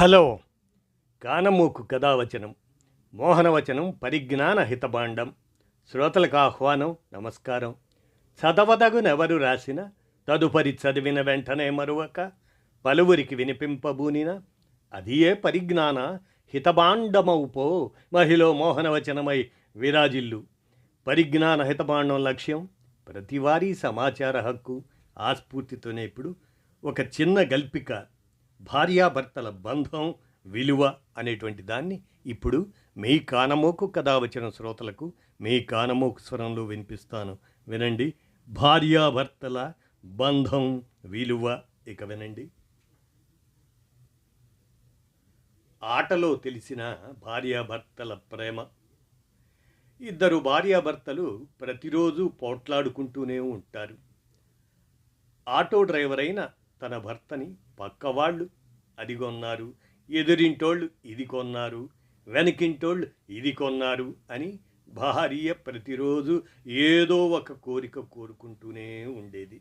Hello కానమూకు కథావచనం మోహనవచనం పరిజ్ఞాన హితబాండం శ్రోతలకు ఆహ్వానం నమస్కారం. చదవదగునెవరు రాసిన తదుపరి చదివిన వెంటనే మరువక పలువురికి వినిపింపబూనిన అది ఏ పరిజ్ఞాన హితబాండమౌపో మహిళ మోహనవచనమై విరాజిల్లు. పరిజ్ఞాన హితబాండం లక్ష్యం ప్రతివారీ సమాచార హక్కు. ఆ స్ఫూర్తితోనే ఇప్పుడు ఒక చిన్న గల్పిక భార్యాభర్తల బంధం విలువ అనేటువంటి దాన్ని ఇప్పుడు మీ కానమోకు కథావచన శ్రోతలకు మీ కానమోకు స్వరంలో వినిపిస్తాను. వినండి. భార్యాభర్తల బంధం విలువ. ఇక వినండి. ఆటలో తెలిసిన భార్యాభర్తల ప్రేమ. ఇద్దరు భార్యాభర్తలు ప్రతిరోజు పోట్లాడుకుంటూనే ఉంటారు. ఆటో డ్రైవర్ అయిన తన భర్తని పక్కవాళ్ళు అది కొన్నారు, ఎదురింటోళ్ళు ఇది కొన్నారు, వెనకింటోళ్ళు ఇది కొన్నారు అని భార్య ప్రతిరోజు ఏదో ఒక కోరిక కోరుకుంటూనే ఉండేది.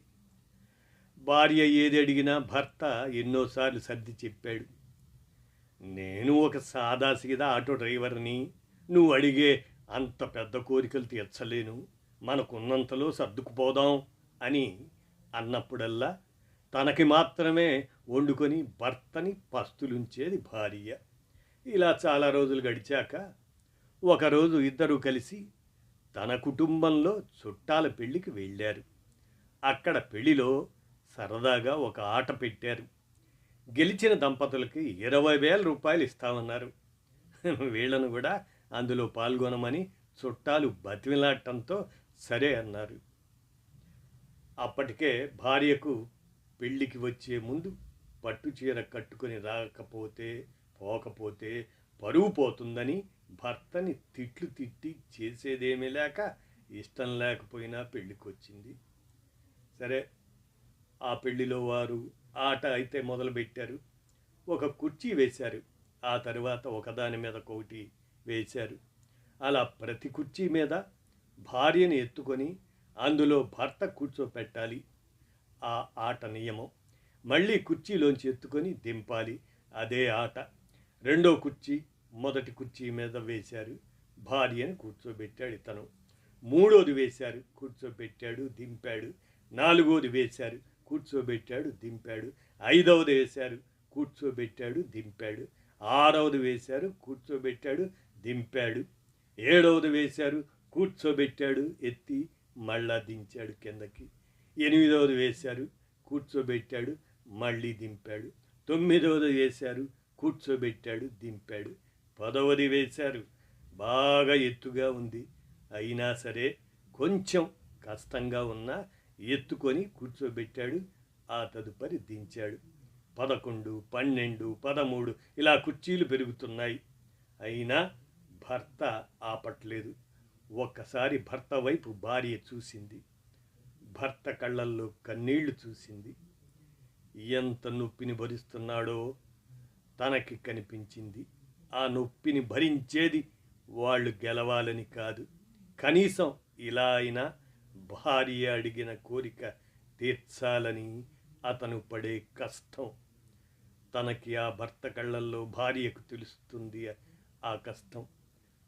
భార్య ఏది అడిగినా భర్త ఎన్నోసార్లు సర్ది చెప్పాడు. నేను ఒక సాదాసీదా ఆటో డ్రైవర్ని, నువ్వు అడిగే అంత పెద్ద కోరికలు తీర్చలేను, మనకున్నంతలో సర్దుకుపోదాం అని అన్నప్పుడల్లా తనకి మాత్రమే వండుకొని భర్తని పస్తులుంచేది భార్య. ఇలా చాలా రోజులు గడిచాక ఒకరోజు ఇద్దరూ కలిసి తన కుటుంబంలో చుట్టాల పెళ్ళికి వెళ్ళారు. అక్కడ పెళ్లిలో సరదాగా ఒక ఆట పెట్టారు. గెలిచిన దంపతులకి 20,000 రూపాయలు ఇస్తామన్నారు. వీళ్లను కూడా అందులో పాల్గొనమని చుట్టాలు బతిమిలాటంతో సరే అన్నారు. అప్పటికే భార్యకు పెళ్ళికి వచ్చే ముందు పట్టుచీర కట్టుకొని పోకపోతే పరువు పోతుందని భర్తని తిట్టి చేసేదేమీ లేక ఇష్టం లేకపోయినా పెళ్ళికి వచ్చింది. సరే, ఆ పెళ్లిలో వారు ఆట అయితే మొదలుపెట్టారు. ఒక కుర్చీ వేశారు. ఆ తర్వాత ఒకదాని మీద ఒకటి వేశారు. అలా ప్రతి కుర్చీ మీద భార్యని ఎత్తుకొని అందులో భర్త కూర్చోపెట్టాలి. ఆ ఆట నియమం. మళ్ళీ కుర్చీలోంచి ఎత్తుకొని దింపాలి. అదే ఆట. రెండో కుర్చీ మొదటి కుర్చీ మీద వేశారు. భార్యను కూర్చోబెట్టాడు ఇతను. మూడోది వేశారు, కూర్చోబెట్టాడు, దింపాడు. నాలుగోది వేశారు, కూర్చోబెట్టాడు, దింపాడు. ఐదవది వేశారు, కూర్చోబెట్టాడు, దింపాడు. ఆరవది వేశారు, కూర్చోబెట్టాడు, దింపాడు. ఏడవది వేశారు, కూర్చోబెట్టాడు, ఎత్తి మళ్ళా దించాడు కిందకి. ఎనిమిదవది వేశారు, కూర్చోబెట్టాడు, మళ్ళీ దింపాడు. తొమ్మిదవది వేశారు, కూర్చోబెట్టాడు, దింపాడు. 10వది వేశారు. బాగా ఎత్తుగా ఉంది, అయినా సరే కొంచెం కష్టంగా ఉన్నా ఎత్తుకొని కూర్చోబెట్టాడు. ఆ తదుపరి దించాడు. 11, 12, 13 ఇలా కుర్చీలు పెరుగుతున్నాయి. అయినా భర్త ఆపట్లేదు. ఒక్కసారి భర్త వైపు భార్య చూసింది. భర్త కళ్ళల్లో కన్నీళ్లు చూసింది. ఎంత నొప్పిని భరిస్తున్నాడో తనకి కనిపించింది. ఆ నొప్పిని భరించేది వాళ్ళు గెలవాలని కాదు, కనీసం ఇలా అయినా భార్య అడిగిన కోరిక తీర్చాలని అతను పడే కష్టం. తనకి ఆ భర్త కళ్ళల్లో భార్యకు తెలుస్తుంది ఆ కష్టం.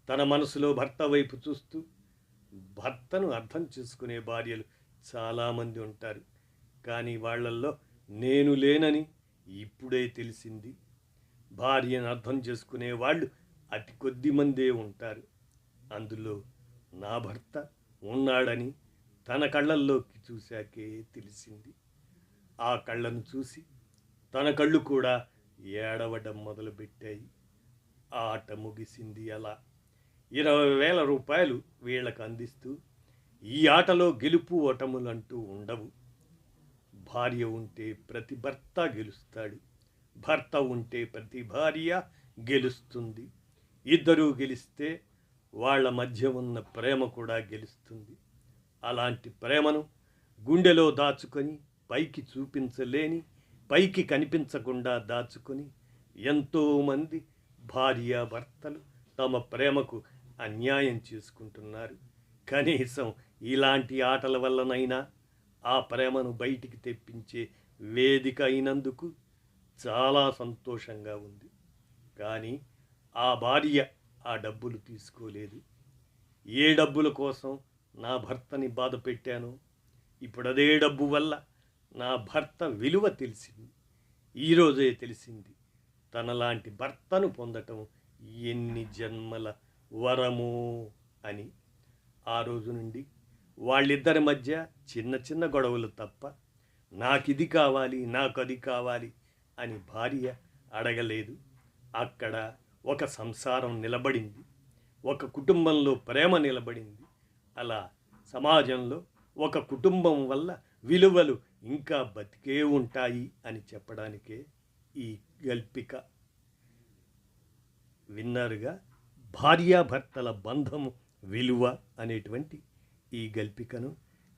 తన మనసులో భర్త వైపు చూస్తూ భర్తను అర్థం చేసుకునే భార్యలు చాలామంది ఉంటారు. కానీ వాళ్ళల్లో నేను లేనని ఇప్పుడే తెలిసింది. భార్యను అర్థం చేసుకునే వాళ్ళు అతి కొద్ది మందే ఉంటారు. అందులో నా భర్త ఉన్నాడని తన కళ్ళల్లోకి చూశాకే తెలిసింది. ఆ కళ్ళను చూసి తన కళ్ళు కూడా ఏడవడం మొదలుపెట్టాయి. ఆట ముగిసింది అలా. 20,000 రూపాయలు వీళ్ళకు అందిస్తూ, ఈ ఆటలో గెలుపు ఓటములంటూ ఉండవు. భార్య ఉంటే ప్రతి భర్త గెలుస్తాడు, భర్త ఉంటే ప్రతి భార్య గెలుస్తుంది. ఇద్దరూ గెలిస్తే వాళ్ళ మధ్య ఉన్న ప్రేమ కూడా గెలుస్తుంది. అలాంటి ప్రేమను గుండెలో దాచుకొని పైకి చూపించలేని, పైకి కనిపించకుండా దాచుకొని ఎంతోమంది భార్యాభర్తలు తమ ప్రేమకు అన్యాయం చేసుకుంటున్నారు. కనీసం ఇలాంటి ఆటల వల్లనైనా ఆ ప్రేమను బయటికి తెప్పించే వేదిక అయినందుకు చాలా సంతోషంగా ఉంది. కానీ ఆ భార్య ఆ డబ్బులు తీసుకోలేదు. ఏ డబ్బుల కోసం నా భర్తని బాధ పెట్టానో ఇప్పుడు అదే డబ్బు వల్ల నా భర్త విలువ తెలిసింది. ఈరోజే తెలిసింది. తనలాంటి భర్తను పొందటం ఎన్ని జన్మల వరమో అని. ఆ రోజు నుండి వాళ్ళిద్దరి మధ్య చిన్న చిన్న గొడవలు తప్ప నాకిది కావాలి, నాకది కావాలి అని భార్య అడగలేదు. అక్కడ ఒక సంసారం నిలబడింది. ఒక కుటుంబంలో ప్రేమ నిలబడింది. అలా సమాజంలో ఒక కుటుంబం వల్ల విలువలు ఇంకా బతికే ఉంటాయి అని చెప్పడానికే ఈ గల్పిక. విన్నారుగా, భార్యాభర్తల బంధము విలువ అనేటువంటి ఈ గల్పికను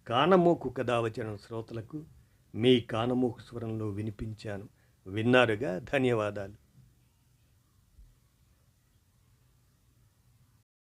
కానమోకు కథావచనం శ్రోతలకు మీ కానమోకు స్వరంలో వినిపించాను. విన్నారుగా, ధన్యవాదాలు.